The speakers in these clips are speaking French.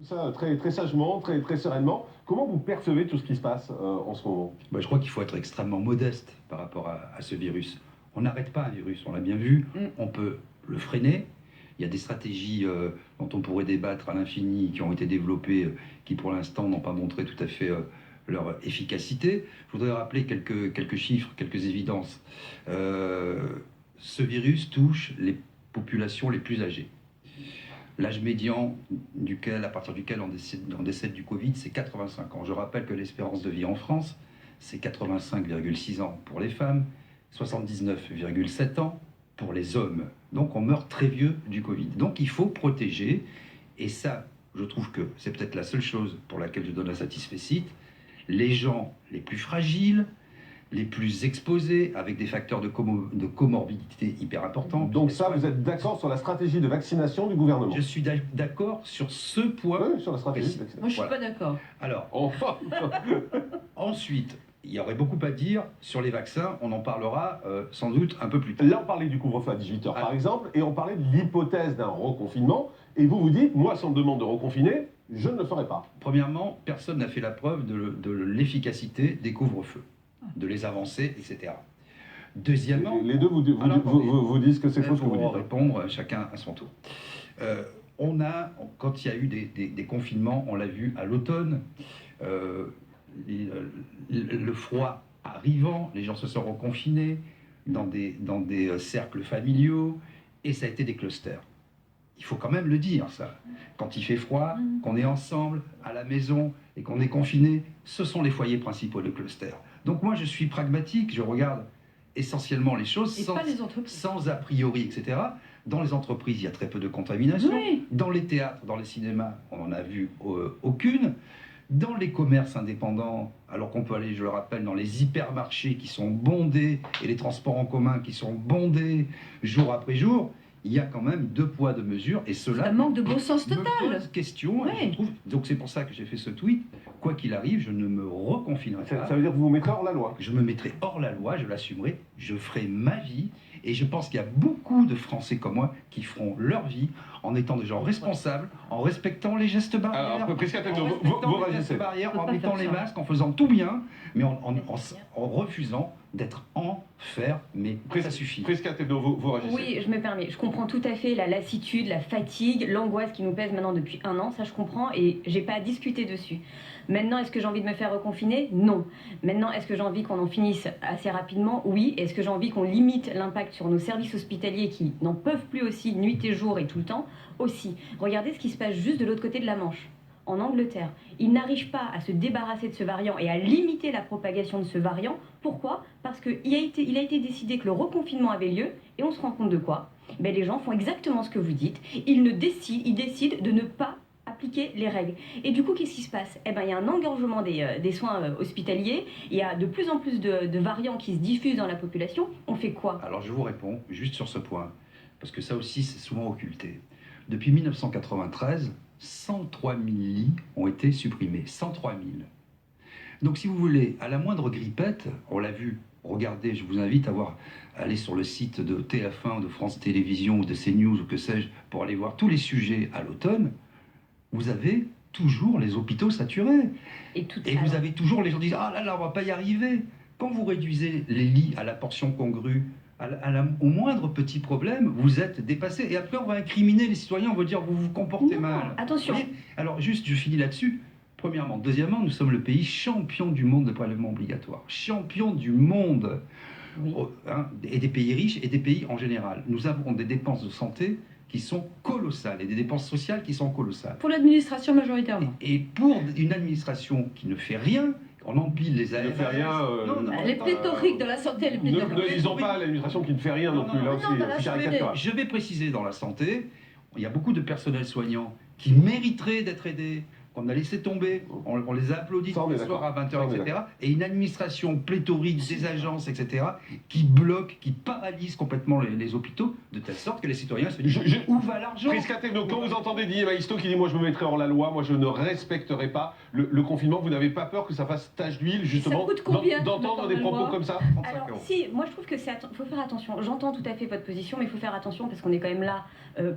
Ça, très sagement, très sereinement. Comment vous percevez tout ce qui se passe en ce moment? Bah, je crois qu'il faut être extrêmement modeste par rapport à ce virus. On n'arrête pas un virus, on l'a bien vu, on peut le freiner. Il y a des stratégies dont on pourrait débattre à l'infini, qui ont été développées, qui pour l'instant n'ont pas montré tout à fait leur efficacité. Je voudrais rappeler quelques chiffres, quelques évidences. Ce virus touche les populations les plus âgées. L'âge médian à partir duquel on décède du Covid, c'est 85 ans. Je rappelle que l'espérance de vie en France, c'est 85,6 ans pour les femmes, 79,7 ans pour les hommes. Donc on meurt très vieux du Covid. Donc il faut protéger, et ça, je trouve que c'est peut-être la seule chose pour laquelle je donne un satisfecit, les gens les plus fragiles, les plus exposés, avec des facteurs de comorbidité hyper importants. Donc ça, vous êtes d'accord sur la stratégie de vaccination du gouvernement? Je suis d'accord sur ce point. Oui, sur la stratégie de vaccination. Moi, je ne suis pas d'accord. Alors, enfin. Ensuite, il y aurait beaucoup à dire sur les vaccins, on en parlera sans doute un peu plus tard. Là, on parlait du couvre-feu à 18h par exemple, et on parlait de l'hypothèse d'un reconfinement, et vous dites, moi, si on me demande de reconfiner, je ne le ferai pas. Premièrement, personne n'a fait la preuve de l'efficacité des couvre-feux, de les avancées, etc. Deuxièmement... Les deux vous disent que c'est faux ce que vous dites. Répondre chacun à son tour. Quand il y a eu des confinements, on l'a vu à l'automne, le froid arrivant, les gens se sont reconfinés dans des cercles familiaux, et ça a été des clusters. Il faut quand même le dire, ça. Quand il fait froid, qu'on est ensemble, à la maison, et qu'on est confiné, ce sont les foyers principaux de clusters. Donc moi, je suis pragmatique, je regarde essentiellement les choses sans a priori, etc. Dans les entreprises, il y a très peu de contamination. Oui. Dans les théâtres, dans les cinémas, on n'en a vu aucune. Dans les commerces indépendants, alors qu'on peut aller, je le rappelle, dans les hypermarchés qui sont bondés et les transports en commun qui sont bondés jour après jour, il y a quand même deux poids, deux mesures, et cela un manque de bon sens total. Me pose question, oui. Et je trouve, donc c'est pour ça que j'ai fait ce tweet. Quoi qu'il arrive, je ne me reconfinerai pas. Ça veut dire que vous vous mettrez hors la loi? Je me mettrai hors la loi, je l'assumerai, je ferai ma vie, et je pense qu'il y a beaucoup de Français comme moi qui feront leur vie en étant des gens responsables, en respectant les gestes barrières, en mettant les masques, en faisant tout bien, mais en refusant d'être enfermé. Ça suffit. Prisca Thévenot, vous réagissez? Oui, je me permets. Je comprends tout à fait la lassitude, la fatigue, l'angoisse qui nous pèse maintenant depuis 1 an. Ça, je comprends et j'ai pas à discuter dessus. Maintenant, est-ce que j'ai envie de me faire reconfiner? Non. Maintenant, est-ce que j'ai envie qu'on en finisse assez rapidement? Oui. Est-ce que j'ai envie qu'on limite l'impact sur nos services hospitaliers qui n'en peuvent plus aussi, nuit et jour et tout le temps? Aussi. Regardez ce qui se passe juste de l'autre côté de la Manche. En Angleterre, ils n'arrivent pas à se débarrasser de ce variant et à limiter la propagation de ce variant. Pourquoi? Parce qu'il a été décidé que le reconfinement avait lieu, et on se rend compte de quoi? Ben, les gens font exactement ce que vous dites. Ils décident de ne pas appliquer les règles. Et du coup, qu'est-ce qui se passe? Eh ben, il y a un engorgement des soins hospitaliers, il y a de plus en plus de variants qui se diffusent dans la population. On fait quoi? Alors je vous réponds juste sur ce point, parce que ça aussi c'est souvent occulté. Depuis 1993, 103 000 lits ont été supprimés. 103 000. Donc si vous voulez, à la moindre grippette, on l'a vu, regardez, je vous invite à aller sur le site de TF1 ou de France Télévisions ou de CNews ou que sais-je, pour aller voir tous les sujets à l'automne, vous avez toujours les hôpitaux saturés. Et vous avez toujours les gens qui disent « Ah là là, on va pas y arriver ». Quand vous réduisez les lits à la portion congrue, au moindre petit problème, vous êtes dépassé. Et après, on va incriminer les citoyens, on va dire vous vous comportez mal. Attention. Alors, juste, je finis là-dessus. Premièrement. Deuxièmement, nous sommes le pays champion du monde de prélèvements obligatoires. Champion du monde. Oui. Et des pays riches et des pays en général. Nous avons des dépenses de santé qui sont colossales et des dépenses sociales qui sont colossales. Pour l'administration majoritairement. Et pour une administration qui ne fait rien, on empile les ARS. Ne fait rien. Les pléthoriques de la santé, les pléthoriques. Ne disons pas l'administration qui ne fait rien non plus. Là aussi, je vais préciser dans la santé, il y a beaucoup de personnel soignant qui mériterait d'être aidé, qu'on a laissé tomber, on les a applaudis Ça, on tous est les soirs à d'accord. 20h, Ça, on est etc. Et une administration pléthorique des agences, etc., qui bloque, qui paralyse complètement les hôpitaux, de telle sorte que les citoyens se disent où va l'argent? Prisca Thévenot, quand vous entendez Didier Maïsto qui dit moi je me mettrai hors la loi, moi je ne respecterai pas le confinement, vous n'avez pas peur que ça fasse tache d'huile justement coûte combien, d'entendre des dans la propos loi comme ça? 35 Alors, euros. si, moi je trouve que faut faire attention. J'entends tout à fait votre position, mais il faut faire attention parce qu'on est quand même là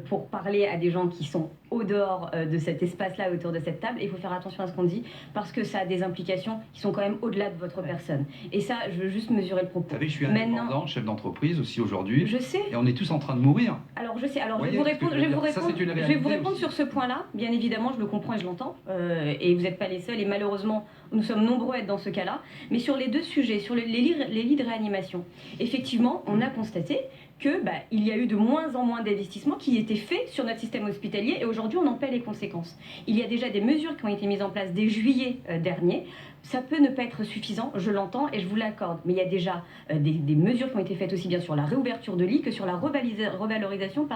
pour parler à des gens qui sont au dehors de cet espace-là, autour de cette table. Et il faut faire attention à ce qu'on dit parce que ça a des implications qui sont quand même au-delà de votre personne. Et ça, je veux juste mesurer le propos. Vous savez, je suis Maintenant- indépendant, chef d'entreprise aussi aujourd'hui, Je sais. et on est tous en train de mourir. Alors je sais. Alors Voyez je vais vous ce que répondre. je veux dire. Ça, c'est une Je vais vous réalité répondre aussi. sur ce point-là. Bien évidemment, je le comprends et je l'entends. Et vous n'êtes pas les seuls. Et malheureusement, nous sommes nombreux à être dans ce cas-là. Mais sur les deux sujets, sur les lits de réanimation, effectivement, on a constaté que il y a eu de moins en moins d'investissements qui étaient faits sur notre système hospitalier et aujourd'hui on en paie les conséquences. Il y a déjà des mesures qui ont été mises en place dès juillet dernier. Ça peut ne pas être suffisant, je l'entends et je vous l'accorde, mais il y a déjà des mesures qui ont été faites aussi bien sur la réouverture de lits que sur la revalorisation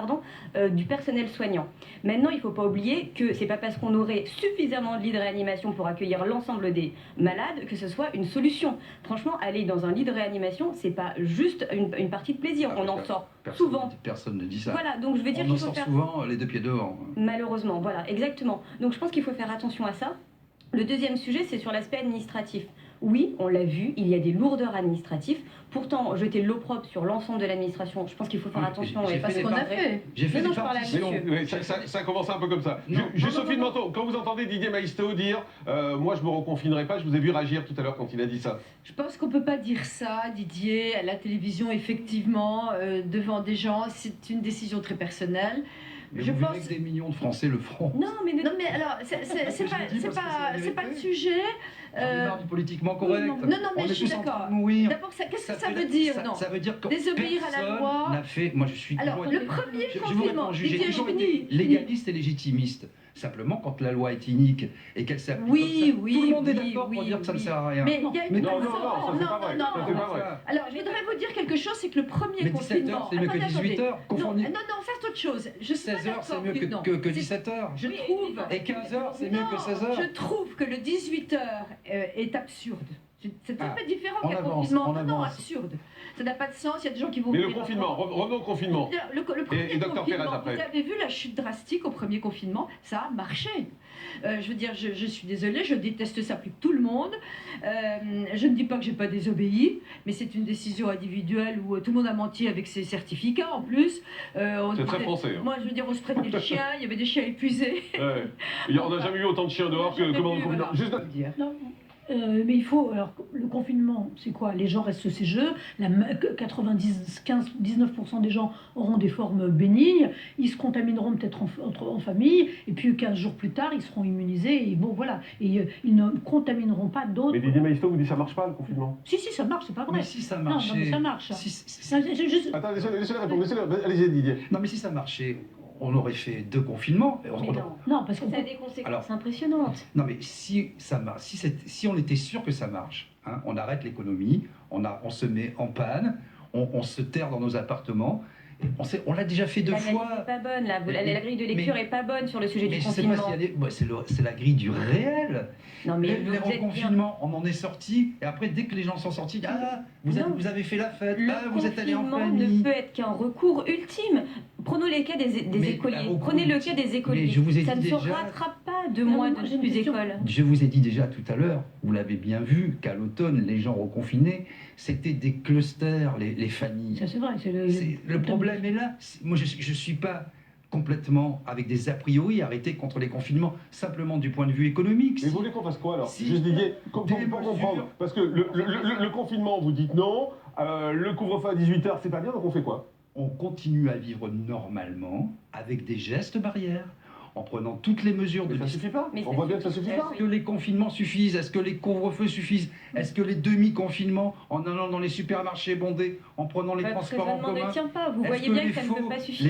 du personnel soignant. Maintenant, il ne faut pas oublier que c'est pas parce qu'on aurait suffisamment de lits de réanimation pour accueillir l'ensemble des malades que ce soit une solution. Franchement, aller dans un lit de réanimation, c'est pas juste une partie de plaisir, on en sort souvent. Personne ne dit ça. Voilà, donc je veux dire On en qu'il faut sort faire... souvent les deux pieds dehors. Malheureusement, voilà, exactement. Donc je pense qu'il faut faire attention à ça. Le deuxième sujet, c'est sur l'aspect administratif. Oui, on l'a vu, il y a des lourdeurs administratives. Pourtant, jeter l'opprobre sur l'ensemble de l'administration, je pense qu'il faut faire Oui, attention. j'ai et fait pas C'est ce des qu'on a séparer. fait. J'ai fait Non, des je parle à partitions. monsieur. Oui, ça commence un peu comme ça. Non, Juste non, Sophie de non, Menton, quand vous entendez Didier Maïsto dire moi je me reconfinerai pas, je vous ai vu réagir tout à l'heure quand il a dit ça. Je pense qu'on peut pas dire ça, Didier, à la télévision, effectivement, devant des gens. C'est une décision très personnelle. Mais Je vous verrez pense- que des millions de Français le feront. Non, mais Non, mais alors, c'est Je le dis parce que c'est la pas le vérité. sujet. J'en ai marre du politiquement correct. non, mais On est je suis tous en train d'accord. de mourir. D'abord, qu'est-ce que ça fait- veut dire non. Ça veut dire que Désobéir à la personne loi. n'a fait. Moi, je suis Alors, toujours le été- premier je vous confinement, réponds, j'ai Didier, toujours je été finis. légaliste et légitimiste. Simplement, quand la loi est inique et qu'elle s'applique Oui, comme ça, oui, tout le monde est oui, d'accord pour oui, dire que ça ne oui. sert à rien. Mais il y a une Non, non, façon- non, ça c'est pas vrai. non, Ça, c'est pas vrai. Alors, je voudrais vous dire quelque chose, c'est que le premier Mais 17h, confinement... c'est mieux que Attendez, 18h. Non, Confondu. non, ça c'est autre chose. Je suis pas 16h, c'est d'accord, mieux non. que C'est- 17h. Je trouve... Et 15h, c'est mieux que Non, 16h. je trouve que le 18h est absurde. C'est un Ah, peu différent on qu'un avance, confinement. on Non, avance. absurde. Ça n'a pas de sens, il y a des gens qui vont... Mais le mourir confinement, avant. revenons au confinement. Le premier Et Dr. Pérez confinement, après. vous avez vu la chute drastique au premier confinement, ça a marché. Je veux dire, je suis désolée, je déteste ça plus que tout le monde. Je ne dis pas que j'ai pas désobéi, mais c'est une décision individuelle où tout le monde a menti avec ses certificats en plus. C'est très français. hein. Moi, je veux dire, on se prêtait le chien, il y avait des chiens épuisés. Ouais. On n'a jamais eu autant de chiens dehors que pendant le confinement. Voilà. Juste- Non, mais il faut. Alors, le confinement, c'est quoi? Les gens restent chez eux. 19% des gens auront des formes bénignes. Ils se contamineront peut-être en famille. Et puis, 15 jours plus tard, ils seront immunisés. Et bon, voilà. Et ils ne contamineront pas d'autres. Mais Didier Maïsto vous dit ça marche pas le confinement. Si, ça marche, c'est pas vrai. Mais si ça non, marchait. mais ça marche. Si- C'est juste. Attends, laissez-le répondre. Allez-y Didier. Non, mais si ça marchait, on aurait fait 2 confinements. Mais On- non. Non, parce qu'on Ça a peut. des conséquences Alors- impressionnantes. Non, mais si ça marche, si on était sûr que ça marche, hein, on arrête l'économie, on se met en panne, on se terre dans nos appartements. On l'a déjà fait 2 L'analyse fois. n'est pas bonne, là. Mais- La grille de lecture mais- n'est pas bonne sur le sujet Mais du je sais pas confinement. s'il y a des... Bah, c'est la grille du réel. Non, mais Les vous êtes bien- reconfinements, on en est sorti. Et après, dès que les gens sont sortis, vous Non. avez fait la fête, Le vous êtes allés en confinement famille. ne peut être qu'un recours ultime. Prenons les cas des Mais écoliers. un recours Prenez le ultime. cas des écoliers. Mais je vous ai Ça dit ne se déjà- rattrape pas 2 Non, mois moi, de j'ai une plus question. d'école. Je vous ai dit déjà tout à l'heure, vous l'avez bien vu, qu'à l'automne, les gens reconfinés, c'était des clusters, les familles. Ça, c'est vrai. Le problème est là. Moi, je ne suis pas complètement avec des a priori arrêtés contre les confinements, simplement du point de vue économique. Mais vous voulez qu'on fasse quoi alors? Si. Juste Didier, pour Des comprendre. mesures. Parce que le confinement, vous dites non. Le couvre-feu à 18h, c'est pas bien, donc on fait quoi? On continue à vivre normalement, avec des gestes barrières, en prenant toutes les mesures de Mais ça suffit pas. Mais On ça voit bien que ça suffit. suffit pas. Est-ce que les confinements suffisent? Est-ce que les couvre-feux suffisent? Est-ce que les demi-confinements, en allant dans les supermarchés bondés, en prenant les Votre transports en raisonnement commun? ne tient pas. Vous Est-ce voyez que bien les que ça ne peut faux, pas les, suffire.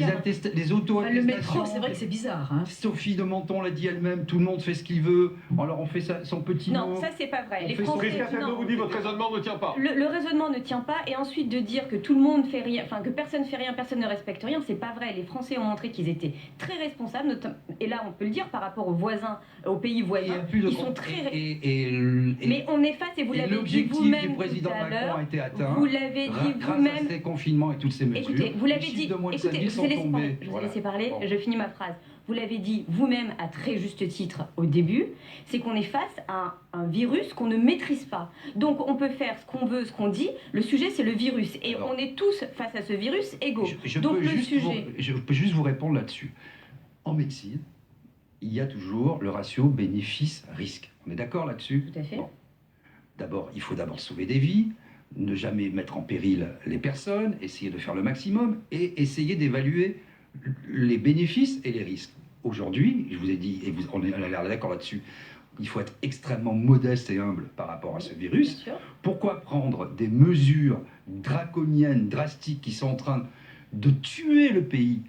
les auto-attestations, Le métro, c'est vrai que c'est bizarre. Hein. Sophie de Menton l'a dit elle-même, tout le monde fait ce qu'il veut, alors on fait son petit Non, mot. ça c'est pas vrai. On Les fait son Français, Prisca Thévenot non. vous dit votre raisonnement ne tient pas. Le raisonnement ne tient pas et ensuite de dire que tout le monde fait rien, enfin que personne fait rien, personne ne respecte rien, c'est pas vrai. Les Français ont montré qu'ils étaient très responsables, et là on peut le dire par rapport aux voisins, aux pays voisins, ils sont très... Mais on est face, et vous l'avez dit vous-même du président tout à Macron l'heure, a été atteint vous l'avez dit grâce vous-même... à ces confinements et toutes ces mesures. Écoutez, vous l'avez Les dit, chiffres de moins de 5 écoutez, 000 sont tombés. je vous ai Voilà. laissé parler, Bon. je finis ma phrase. Vous l'avez dit vous-même à très juste titre au début, c'est qu'on est face à un virus qu'on ne maîtrise pas. Donc on peut faire ce qu'on veut, ce qu'on dit, le sujet c'est le virus. Et Alors, on est tous face à ce virus égaux. Je Donc peux le juste sujet... je peux juste vous répondre là-dessus. En médecine, il y a toujours le ratio bénéfice-risque. On est d'accord là-dessus? Tout à fait. Bon. D'abord, il faut d'abord sauver des vies, ne jamais mettre en péril les personnes, essayer de faire le maximum et essayer d'évaluer les bénéfices et les risques. Aujourd'hui, je vous ai dit, et on a l'air d'accord là-dessus, il faut être extrêmement modeste et humble par rapport à ce virus. Bien sûr. Pourquoi prendre des mesures draconiennes, drastiques, qui sont en train de tuer le pays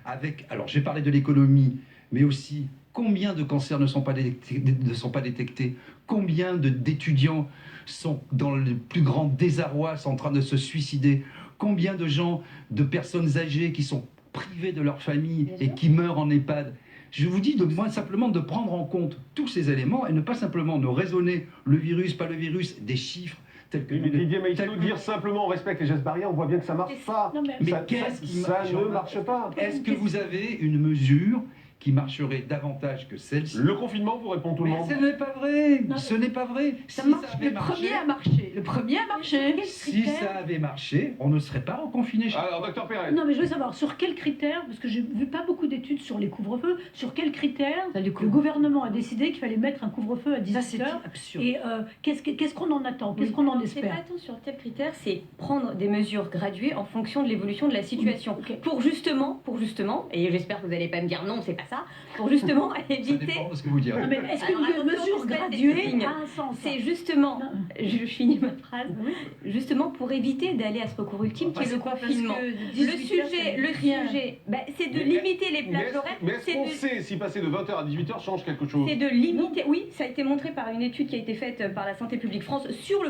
avec, alors j'ai parlé de l'économie, mais aussi combien de cancers ne sont pas détectés, combien d'étudiants sont dans le plus grand désarroi, sont en train de se suicider, combien de gens, de personnes âgées qui sont privées de leur famille Bien et sûr. qui meurent en EHPAD. Je vous dis simplement de prendre en compte tous ces éléments et ne pas simplement nous raisonner le virus, pas le virus, des chiffres tels que... Mais Didier Maïsto, tels que- dire simplement on respecte les gestes barrières, on voit bien que ça marche pas. Non, mais Mais Ça, qu'est-ce qui ça marche ne marche pas. Est-ce que vous avez une mesure qui marcherait davantage que celle-ci? Le confinement, vous répond tout le Mais monde. ce n'est pas vrai. Non, Ce n'est pas vrai. Ça Si marche. ça avait Le marché, premier a marché. Le premier a marché. si ça avait marché, on ne serait pas reconfiné. Alors, docteur Pérez. Non, mais je veux savoir sur quels critères, parce que j'ai vu pas beaucoup d'études sur les couvre-feux, sur quels critères Ça, du coup. le gouvernement a décidé qu'il fallait mettre un couvre-feu à Ça, 18 c'est heures. absurde. Et qu'est-ce qu'on en attend? Qu'est-ce qu'on en C'est pas espère? tant sur quel critère, c'est prendre des mesures graduées en fonction de l'évolution de la situation. Ok. Pour justement, et j'espère que vous n'allez pas me dire non, c'est pas ça, pour justement Ça éviter... dépend de ce que vous direz. Non, mais est-ce Alors, qu'une attention, mesure on se met des graduée signes. a un sens? C'est justement, Non. je finis ma phrase, Oui. justement pour éviter d'aller à ce recours ultime qui est le confinement. Le sujet, bah, c'est de Mais limiter les Mais plages est-ce horaires, mais est-ce c'est qu'on de sait si passer de 20h à 18h change quelque chose? c'est de limiter, oui, ça a été montré par une étude qui a été faite par la Santé publique France sur le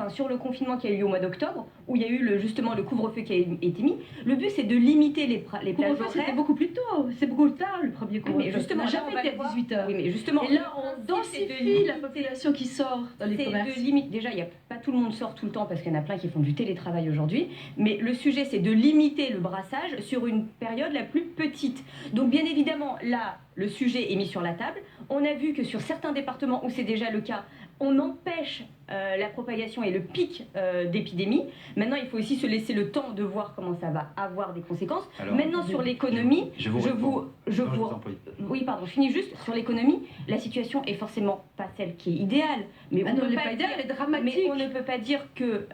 sur le confinement qui a eu lieu au mois d'octobre, où il y a eu justement le couvre-feu qui a été mis. Le but c'est de limiter les plages Couvre-feu, c'était horaires. beaucoup plus tôt. C'est beaucoup tard le premier Oui, couvre-feu. mais justement, Ça là, n'a on jamais va été le à voir. 18h. Oui, mais justement, Et là, on le principe, c'est de densifie la limiter- population qui sort dans les c'est commerces. de limite. Déjà, pas tout le monde sort tout le temps parce qu'il y en a plein qui font du télétravail aujourd'hui. Mais le sujet, c'est de limiter le brassage sur une période la plus petite. Donc, bien évidemment, là, le sujet est mis sur la table. On a vu que sur certains départements où c'est déjà le cas, on empêche la propagation et le pic d'épidémie. Maintenant, il faut aussi se laisser le temps de voir comment ça va avoir des conséquences. Alors, Maintenant, sur l'économie, je vous réponds. je Non, vous vous en prie. oui, pardon, je finis juste sur l'économie. La situation est forcément pas celle qui est idéale, mais Ah on non, peut elle n'est pas pas idéale, dire- elle est dramatique. mais on ne peut pas dire que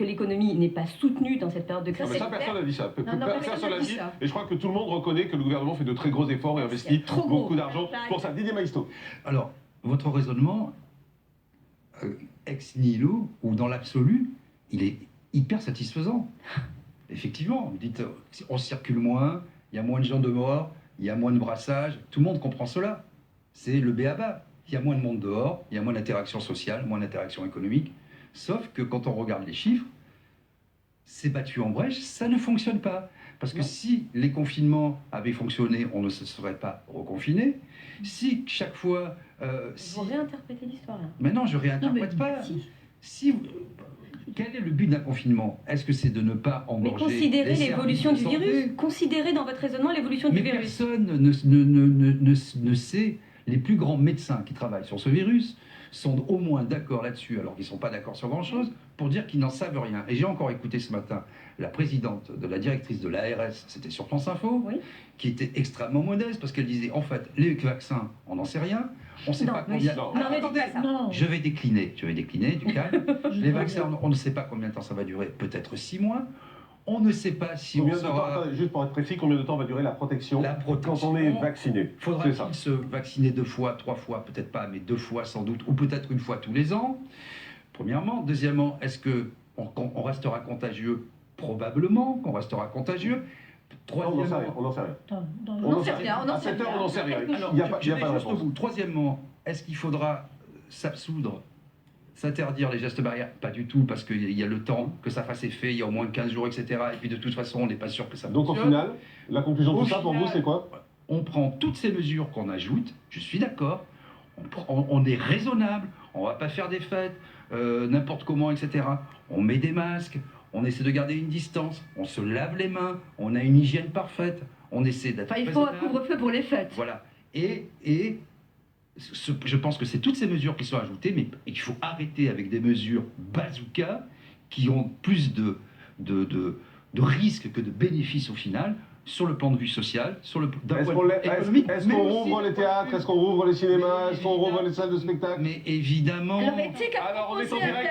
l'économie n'est pas soutenue dans cette période de Non, crise mais ça, sanitaire. personne n'a dit ça. Non, non, Personne n'a dit dit. ça. Et je crois que tout le monde reconnaît que le gouvernement fait de très gros efforts et investit Trop gros. beaucoup d'argent pour ça. Didier Maïsto. Alors, votre raisonnement, ex nihilo, ou dans l'absolu, il est hyper satisfaisant. Effectivement, vous dites, on circule moins, il y a moins de gens de morts, il y a moins de brassage, tout le monde comprend cela. C'est le b.a.-ba. Il y a moins de monde dehors, il y a moins d'interaction sociale, moins d'interaction économique. Sauf que quand on regarde les chiffres, c'est battu en brèche, ça ne fonctionne pas. Parce que si les confinements avaient fonctionné, on ne se serait pas reconfiné. Si chaque fois... Vous réinterprétez l'histoire là. Mais non, je réinterprète Non, pas. Si. Quel est le but d'un confinement? Est-ce que c'est de ne pas Mais engorger considérez les l'évolution du services de virus. santé? Considérez dans votre raisonnement l'évolution du Mais virus. personne ne sait. Les plus grands médecins qui travaillent sur ce virus sont au moins d'accord là-dessus, alors qu'ils ne sont pas d'accord sur grand-chose, pour dire qu'ils n'en savent rien. Et j'ai encore écouté ce matin la présidente de la directrice de l'ARS, c'était sur France Info, Oui. qui était extrêmement modeste, parce qu'elle disait, en fait, les vaccins, on n'en sait rien, on ne sait Non, pas mais- combien... Non, Non, ne dites Attendez, pas ça. Non. je vais décliner, du calme. Je Les crois vaccins, bien. on ne sait pas combien de temps ça va durer, peut-être 6 mois. On ne sait pas si Combien on de temps, sera... attendez, juste pour être précis, combien de temps va durer la protection La protection. quand on est vacciné? C'est ça. Faudra-t-il se vacciner 2 fois, 3 fois, peut-être pas, mais 2 fois sans doute, ou peut-être une fois tous les ans? Premièrement. Deuxièmement, est-ce qu'on restera contagieux? Probablement qu'on restera contagieux. On n'en sait rien. On n'en sait rien. Attends, dans- On n'en sait rien, on n'en À sait 7 heures, rien. on n'en sait rien. Alors, Il n'y a pas, il y a je pas de vais juste au réponse. bout. Troisièmement, est-ce qu'il faudra s'absoudre, s'interdire les gestes barrières? Pas du tout, parce qu'il y a le temps que ça fasse effet, il y a au moins 15 jours, etc. Et puis de toute façon, on n'est pas sûr que ça Donc au fonctionne. final, la conclusion de Au tout ça pour vous, final- c'est quoi? on prend toutes ces mesures qu'on ajoute, je suis d'accord, on est raisonnable, on va pas faire des fêtes, n'importe comment, etc. On met des masques, on essaie de garder une distance, on se lave les mains, on a une hygiène parfaite, on essaie d'être Enfin, il faut un raisonnable. couvre-feu pour les fêtes. Voilà. Je pense que c'est toutes ces mesures qui sont ajoutées, mais il faut arrêter avec des mesures bazooka qui ont plus de risques que de bénéfices au final, sur le plan de vue social, sur le d'un Est-ce point qu'on de vue économique. est-ce mais qu'on aussi rouvre d'un les point de théâtres? vue- Est-ce qu'on rouvre les cinémas? Mais Est-ce qu'on rouvre évidemment- les salles de spectacle? Mais évidemment. Alors, mais tu sais qu'à Alors, on est en proposer un direct